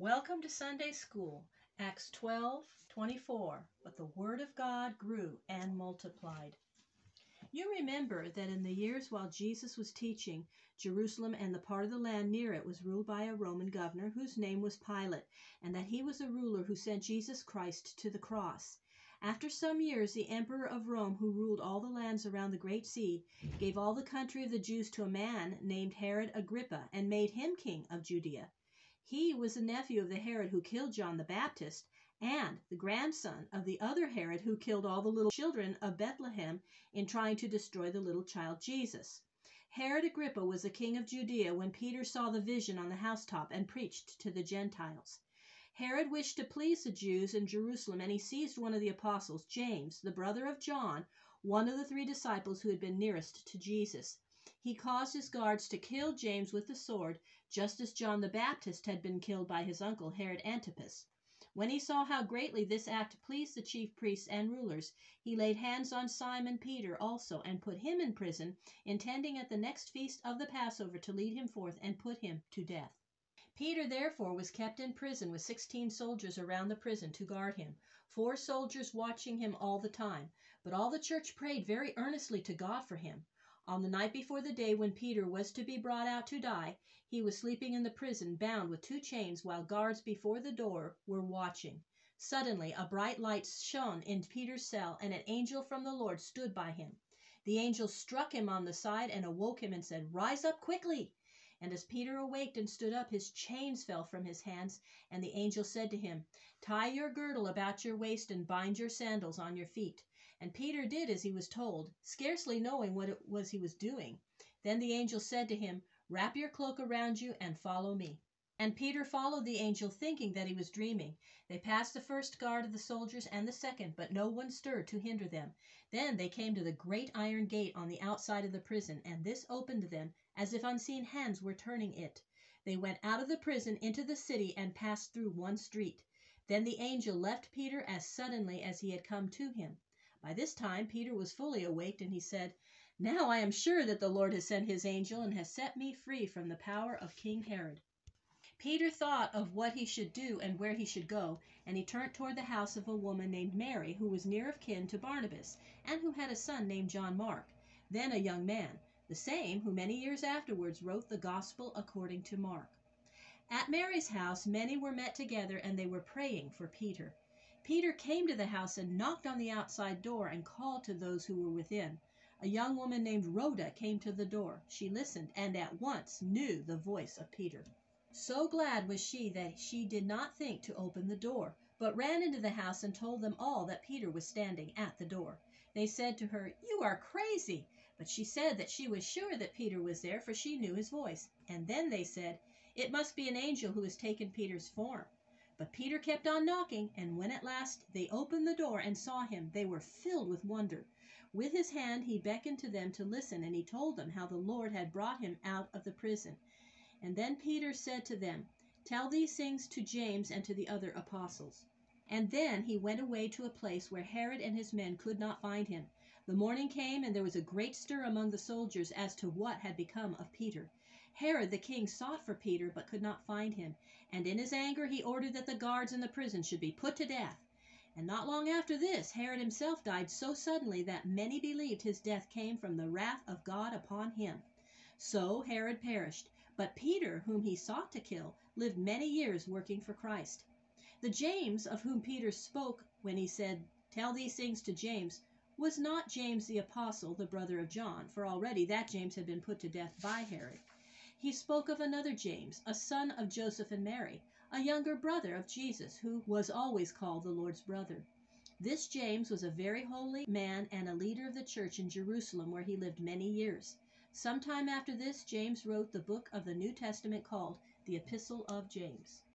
Welcome to Sunday School, Acts 12:24. But the word of God grew and multiplied. You remember that in the years while Jesus was teaching, Jerusalem and the part of the land near it was ruled by a Roman governor whose name was Pilate, and that he was a ruler who sent Jesus Christ to the cross. After some years, the emperor of Rome, who ruled all the lands around the Great Sea, gave all the country of the Jews to a man named Herod Agrippa and made him king of Judea. He was a nephew of the Herod who killed John the Baptist, and the grandson of the other Herod who killed all the little children of Bethlehem in trying to destroy the little child Jesus. Herod Agrippa was the king of Judea when Peter saw the vision on the housetop and preached to the Gentiles. Herod wished to please the Jews in Jerusalem, and he seized one of the apostles, James, the brother of John, one of the 3 disciples who had been nearest to Jesus. He caused his guards to kill James with the sword, just as John the Baptist had been killed by his uncle Herod Antipas. When he saw how greatly this act pleased the chief priests and rulers, he laid hands on Simon Peter also and put him in prison, intending at the next feast of the Passover to lead him forth and put him to death. Peter therefore was kept in prison with 16 soldiers around the prison to guard him, 4 soldiers watching him all the time. But all the church prayed very earnestly to God for him. On the night before the day when Peter was to be brought out to die, he was sleeping in the prison, bound with 2 chains, while guards before the door were watching. Suddenly a bright light shone in Peter's cell, and an angel from the Lord stood by him. The angel struck him on the side and awoke him and said, "Rise up quickly." And as Peter awaked and stood up, his chains fell from his hands, and the angel said to him, "Tie your girdle about your waist and bind your sandals on your feet." And Peter did as he was told, scarcely knowing what it was he was doing. Then the angel said to him, "Wrap your cloak around you and follow me." And Peter followed the angel, thinking that he was dreaming. They passed the first guard of the soldiers and the second, but no one stirred to hinder them. Then they came to the great iron gate on the outside of the prison, and this opened to them as if unseen hands were turning it. They went out of the prison into the city and passed through one street. Then the angel left Peter as suddenly as he had come to him. By this time Peter was fully awaked, and he said, "Now I am sure that the Lord has sent his angel and has set me free from the power of King Herod." Peter thought of what he should do and where he should go, and he turned toward the house of a woman named Mary, who was near of kin to Barnabas, and who had a son named John Mark, then a young man, the same who many years afterwards wrote the Gospel according to Mark. At Mary's house many were met together, and they were praying for Peter. Peter came to the house and knocked on the outside door and called to those who were within. A young woman named Rhoda came to the door. She listened and at once knew the voice of Peter. So glad was she that she did not think to open the door, but ran into the house and told them all that Peter was standing at the door. They said to her, "You are crazy." But she said that she was sure that Peter was there, for she knew his voice. And then they said, "It must be an angel who has taken Peter's form." But Peter kept on knocking, and when at last they opened the door and saw him, they were filled with wonder. With his hand he beckoned to them to listen, and he told them how the Lord had brought him out of the prison. And then Peter said to them, "Tell these things to James and to the other apostles." And then he went away to a place where Herod and his men could not find him. The morning came, and there was a great stir among the soldiers as to what had become of Peter. Herod the king sought for Peter, but could not find him, and in his anger he ordered that the guards in the prison should be put to death. And not long after this, Herod himself died so suddenly that many believed his death came from the wrath of God upon him. So Herod perished, but Peter, whom he sought to kill, lived many years working for Christ. The James of whom Peter spoke when he said, "Tell these things to James," was not James the apostle, the brother of John, for already that James had been put to death by Herod. He spoke of another James, a son of Joseph and Mary, a younger brother of Jesus, who was always called the Lord's brother. This James was a very holy man and a leader of the church in Jerusalem, where he lived many years. Some time after this, James wrote the book of the New Testament called the Epistle of James.